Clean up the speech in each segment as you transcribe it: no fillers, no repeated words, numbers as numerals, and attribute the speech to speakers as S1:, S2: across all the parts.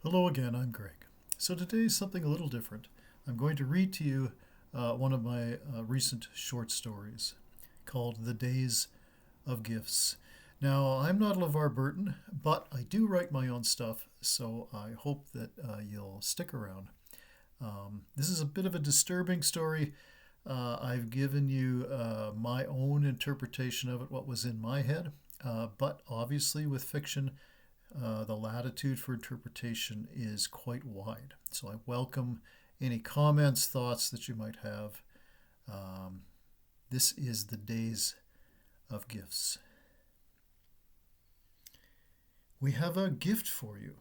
S1: Hello again, I'm Greg. So today is something a little different. I'm going to read to you one of my recent short stories called The Days of Gifts. Now, I'm not LeVar Burton, but I do write my own stuff, so I hope that you'll stick around. This is a bit of a disturbing story. I've given you my own interpretation of it, what was in my head, but obviously, with fiction, the latitude for interpretation is quite wide. So I welcome any comments, thoughts that you might have. Um, this is the Days of Gifts. We have a gift for you.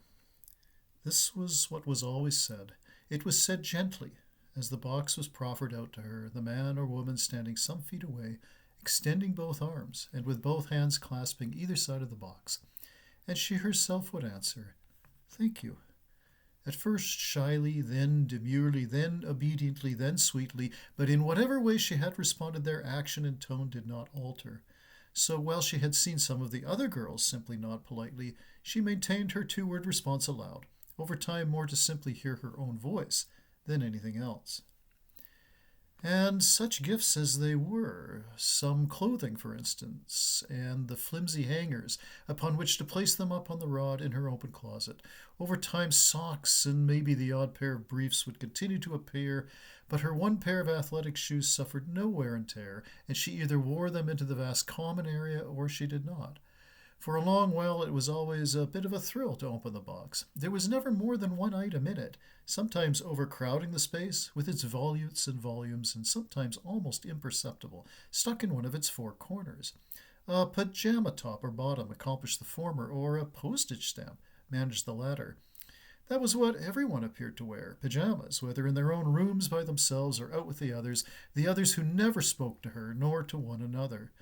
S1: This was what was always said. It was said gently, as the box was proffered out to her, the man or woman standing some feet away, extending both arms, and with both hands clasping either side of the box. And she herself would answer, "Thank you." At first shyly, then demurely, then obediently, then sweetly, but in whatever way she had responded, their action and tone did not alter. So while she had seen some of the other girls simply nod politely, she maintained her two-word response aloud, over time more to simply hear her own voice than anything else. And such gifts as they were, some clothing, for instance, and the flimsy hangers upon which to place them up on the rod in her open closet. Over time, socks and maybe the odd pair of briefs would continue to appear, but her one pair of athletic shoes suffered no wear and tear, and she either wore them into the vast common area or she did not. For a long while it was always a bit of a thrill to open the box. There was never more than one item in it, sometimes overcrowding the space with its volutes and volumes, and sometimes almost imperceptible, stuck in one of its four corners. A pajama top or bottom accomplished the former, or a postage stamp managed the latter. That was what everyone appeared to wear, pajamas, whether in their own rooms by themselves or out with the others who never spoke to her nor to one another.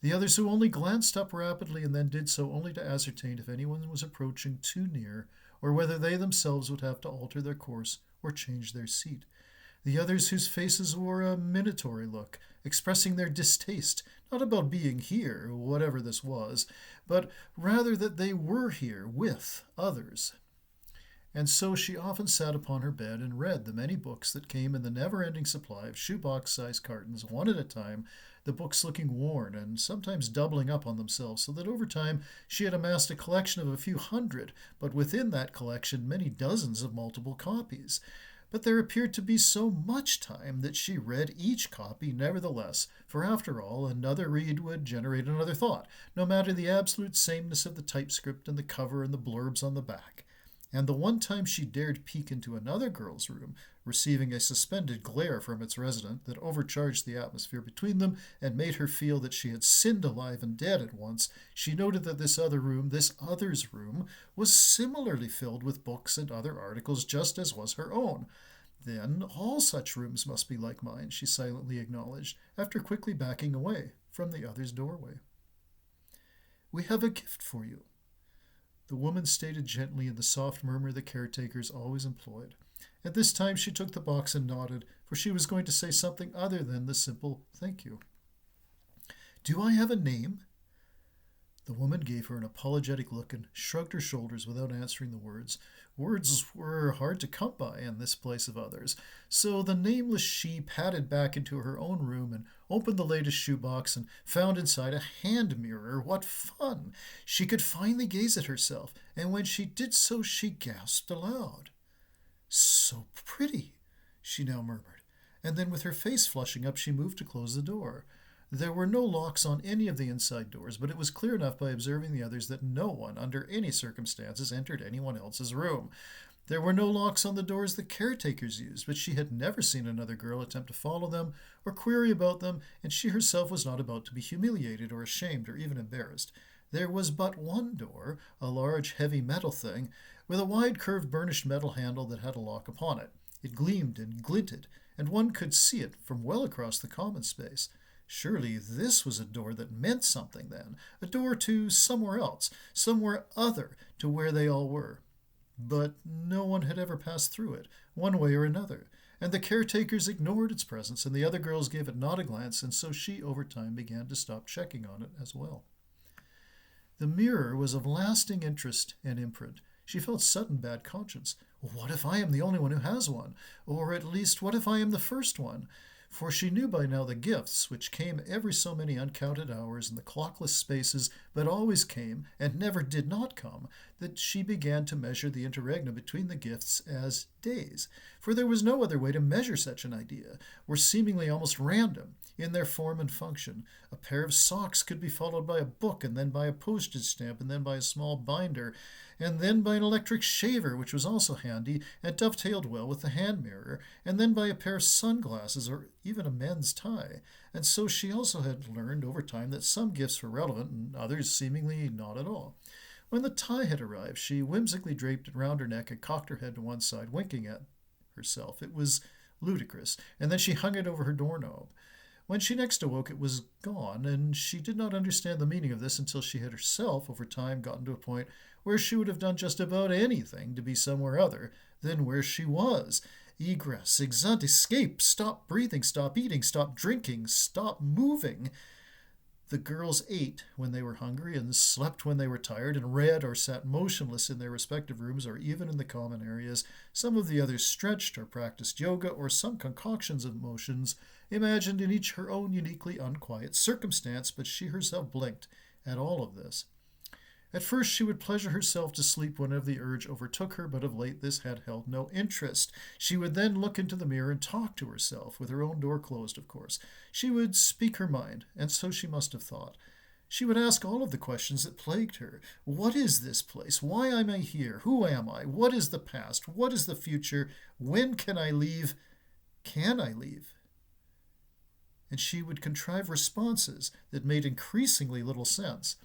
S1: The others who only glanced up rapidly and then did so only to ascertain if anyone was approaching too near, or whether they themselves would have to alter their course or change their seat. The others whose faces wore a minatory look, expressing their distaste, not about being here, whatever this was, but rather that they were here with others. And so she often sat upon her bed and read the many books that came in the never ending supply of shoebox sized cartons, one at a time, the books looking worn and sometimes doubling up on themselves, so that over time she had amassed a collection of a few hundred, but within that collection many dozens of multiple copies. But there appeared to be so much time that she read each copy nevertheless, for after all, another read would generate another thought, no matter the absolute sameness of the typescript and the cover and the blurbs on the back. And the one time she dared peek into another girl's room, receiving a suspended glare from its resident that overcharged the atmosphere between them and made her feel that she had sinned alive and dead at once, she noted that this other room, this other's room, was similarly filled with books and other articles just as was her own. Then all such rooms must be like mine, she silently acknowledged, after quickly backing away from the other's doorway. "We have a gift for you," the woman stated gently in the soft murmur the caretakers always employed. At this time she took the box and nodded, for she was going to say something other than the simple "thank you." "Do I have a name?" The woman gave her an apologetic look and shrugged her shoulders without answering the words. Words were hard to come by in this place of others, so the nameless she padded back into her own room and opened the latest shoebox and found inside a hand mirror. What fun! She could finally gaze at herself, and when she did so she gasped aloud. "So pretty," she now murmured, and then with her face flushing up she moved to close the door. There were no locks on any of the inside doors, but it was clear enough by observing the others that no one, under any circumstances, entered anyone else's room. There were no locks on the doors the caretakers used, but she had never seen another girl attempt to follow them or query about them, and she herself was not about to be humiliated or ashamed or even embarrassed. There was but one door, a large, heavy metal thing, with a wide curved burnished metal handle that had a lock upon it. It gleamed and glinted, and one could see it from well across the common space. Surely this was a door that meant something then, a door to somewhere else, somewhere other to where they all were. But no one had ever passed through it, one way or another, and the caretakers ignored its presence, and the other girls gave it not a glance, and so she over time began to stop checking on it as well. The mirror was of lasting interest and imprint. She felt sudden bad conscience. What if I am the only one who has one? Or at least, what if I am the first one? For she knew by now the gifts, which came every so many uncounted hours in the clockless spaces, but always came, and never did not come, that she began to measure the interregnum between the gifts as days. For there was no other way to measure such an idea, were seemingly almost random in their form and function. A pair of socks could be followed by a book, and then by a postage stamp, and then by a small binder, and then by an electric shaver, which was also handy and dovetailed well with the hand mirror, and then by a pair of sunglasses or even a men's tie. And so she also had learned over time that some gifts were relevant and others seemingly not at all. When the tie had arrived, she whimsically draped it round her neck and cocked her head to one side, winking at herself. It was ludicrous, and then she hung it over her doorknob. When she next awoke, it was gone, and she did not understand the meaning of this until she had herself, over time, gotten to a point where she would have done just about anything to be somewhere other than where she was. Egress, exunt, escape, stop breathing, stop eating, stop drinking, stop moving. The girls ate when they were hungry and slept when they were tired and read or sat motionless in their respective rooms or even in the common areas. Some of the others stretched or practiced yoga or some concoctions of motions imagined in each her own uniquely unquiet circumstance, but she herself blinked at all of this. At first she would pleasure herself to sleep whenever the urge overtook her, but of late this had held no interest. She would then look into the mirror and talk to herself, with her own door closed, of course. She would speak her mind, and so she must have thought. She would ask all of the questions that plagued her. What is this place? Why am I here? Who am I? What is the past? What is the future? When can I leave? Can I leave? And she would contrive responses that made increasingly little sense.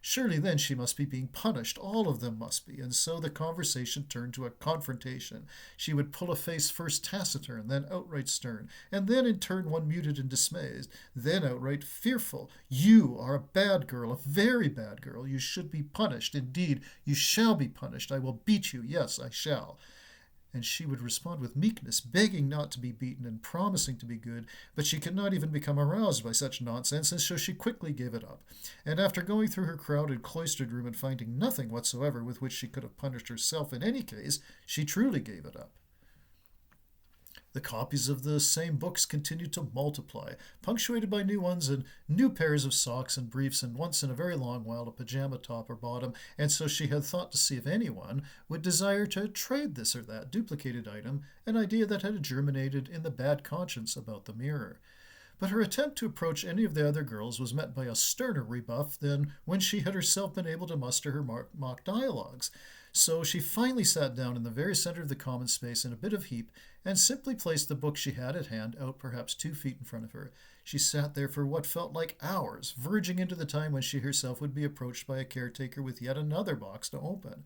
S1: Surely then she must be being punished. All of them must be. And so the conversation turned to a confrontation. She would pull a face first taciturn, then outright stern, and then in turn one muted and dismayed, then outright fearful. You are a bad girl, a very bad girl. You should be punished. Indeed, you shall be punished. I will beat you. Yes, I shall. And she would respond with meekness, begging not to be beaten and promising to be good, but she could not even become aroused by such nonsense, and so she quickly gave it up. And after going through her crowded cloistered room and finding nothing whatsoever with which she could have punished herself in any case, she truly gave it up. The copies of the same books continued to multiply, punctuated by new ones and new pairs of socks and briefs, and once in a very long while a pajama top or bottom, and so she had thought to see if anyone would desire to trade this or that duplicated item, an idea that had germinated in the bad conscience about the mirror. But her attempt to approach any of the other girls was met by a sterner rebuff than when she had herself been able to muster her mock dialogues. So she finally sat down in the very center of the common space in a bit of heap and simply placed the book she had at hand out perhaps 2 feet in front of her. She sat there for what felt like hours, verging into the time when she herself would be approached by a caretaker with yet another box to open.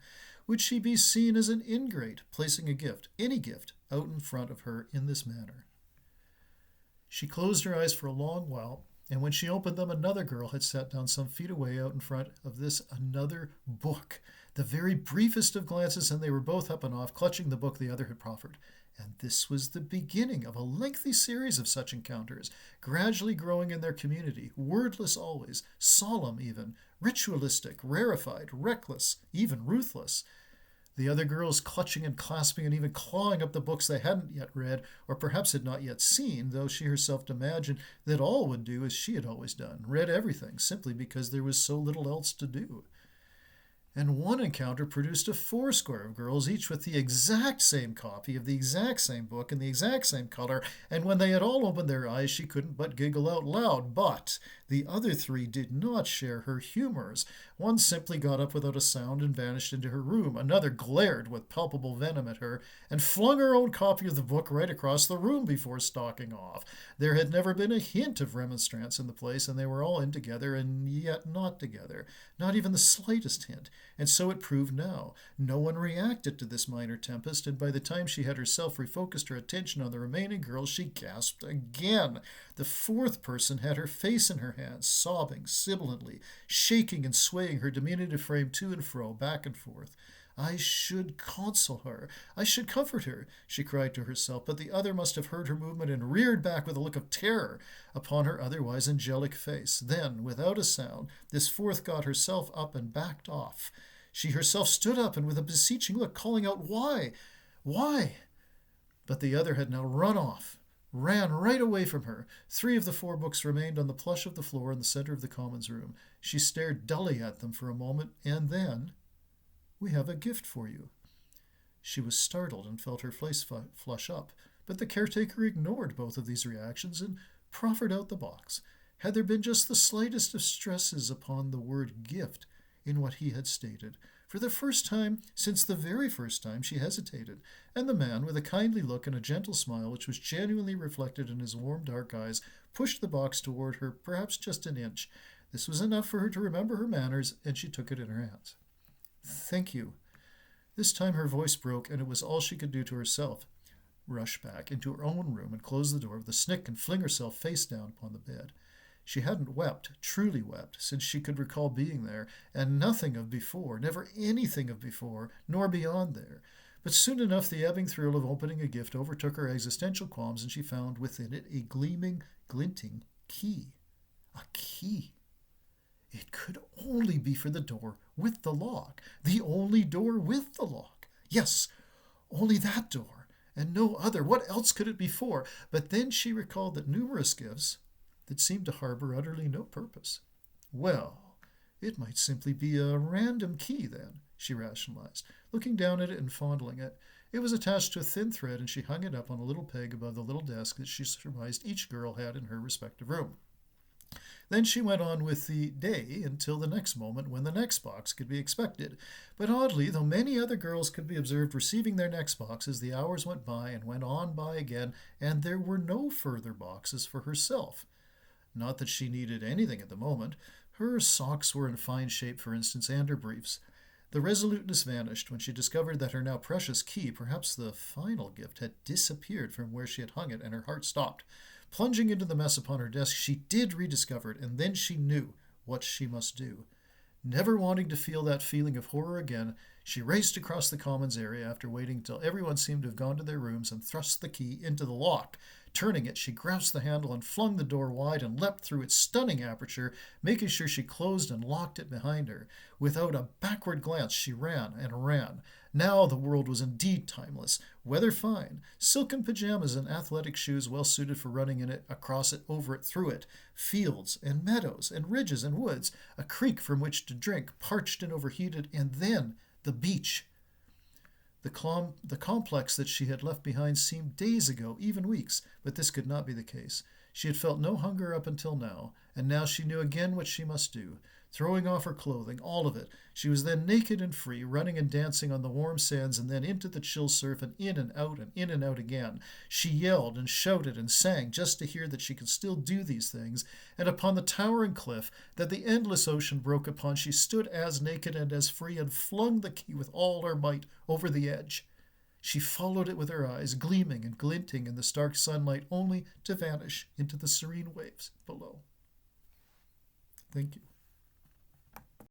S1: Would she be seen as an ingrate, placing a gift, any gift, out in front of her in this manner? She closed her eyes for a long while, and when she opened them, another girl had sat down some feet away out in front of this another book. The very briefest of glances, and they were both up and off, clutching the book the other had proffered. And this was the beginning of a lengthy series of such encounters, gradually growing in their community, wordless always, solemn even, ritualistic, rarefied, reckless, even ruthless. The other girls clutching and clasping and even clawing up the books they hadn't yet read, or perhaps had not yet seen, though she herself imagined that all would do as she had always done, read everything, simply because there was so little else to do. And one encounter produced a 80 of girls, each with the exact same copy of the exact same book in the exact same color, and when they had all opened their eyes, she couldn't but giggle out loud. But the other 3 did not share her humors. One simply got up without a sound and vanished into her room. Another glared with palpable venom at her and flung her own copy of the book right across the room before stalking off. There had never been a hint of remonstrance in the place, and they were all in together and yet not together, not even the slightest hint. And so it proved now. No one reacted to this minor tempest, and by the time she had herself refocused her attention on the remaining girls, she gasped again. The 4th person had her face in her hands, sobbing sibilantly, shaking and swaying her diminutive frame to and fro, back and forth. I should console her. I should comfort her, she cried to herself, but the other must have heard her movement and reared back with a look of terror upon her otherwise angelic face. Then, without a sound, this 4th got herself up and backed off. She herself stood up and with a beseeching look, calling out, "Why? Why?" But the other had now run off, ran right away from her. 3 of the 4 books remained on the plush of the floor in the center of the Commons room. She stared dully at them for a moment, and then, "We have a gift for you." She was startled and felt her face flush up, but the caretaker ignored both of these reactions and proffered out the box. Had there been just the slightest of stresses upon the word gift in what he had stated? For the first time, since the very first time, she hesitated, and the man, with a kindly look and a gentle smile which was genuinely reflected in his warm dark eyes, pushed the box toward her perhaps just an inch. This was enough for her to remember her manners, and she took it in her hands. "Thank you." This time her voice broke, and it was all she could do to herself. Rush back into her own room and close the door with a snick and fling herself face down upon the bed. She hadn't wept, truly wept, since she could recall being there, and nothing of before, never anything of before, nor beyond there. But soon enough the ebbing thrill of opening a gift overtook her existential qualms, and she found within it a gleaming, glinting key. A key! It could only be for the door with the lock. The only door with the lock. Yes, only that door, and no other. What else could it be for? But then she recalled that numerous gifts that seemed to harbor utterly no purpose. Well, it might simply be a random key, then, she rationalized, looking down at it and fondling it. It was attached to a thin thread, and she hung it up on a little peg above the little desk that she surmised each girl had in her respective room. Then she went on with the day until the next moment when the next box could be expected. But oddly, though many other girls could be observed receiving their next boxes, the hours went by and went on by again, and there were no further boxes for herself. Not that she needed anything at the moment. Her socks were in fine shape, for instance, and her briefs. The resoluteness vanished when she discovered that her now precious key, perhaps the final gift, had disappeared from where she had hung it, and her heart stopped. Plunging into the mess upon her desk, she did rediscover it, and then she knew what she must do. Never wanting to feel that feeling of horror again, she raced across the commons area after waiting till everyone seemed to have gone to their rooms and thrust the key into the lock. Turning it, she grasped the handle and flung the door wide and leapt through its stunning aperture, making sure she closed and locked it behind her. Without a backward glance, she ran and ran. Now the world was indeed timeless. Weather fine. Silken pajamas and athletic shoes well suited for running in it, across it, over it, through it. Fields and meadows and ridges and woods. A creek from which to drink, parched and overheated, and then the beach. The complex that she had left behind seemed days ago, even weeks, but this could not be the case. She had felt no hunger up until now, and now she knew again what she must do. Throwing off her clothing, all of it, she was then naked and free, running and dancing on the warm sands and then into the chill surf and in and out again. She yelled and shouted and sang just to hear that she could still do these things, and upon the towering cliff that the endless ocean broke upon, she stood as naked and as free and flung the key with all her might over the edge. She followed it with her eyes, gleaming and glinting in the stark sunlight, only to vanish into the serene waves below. Thank you.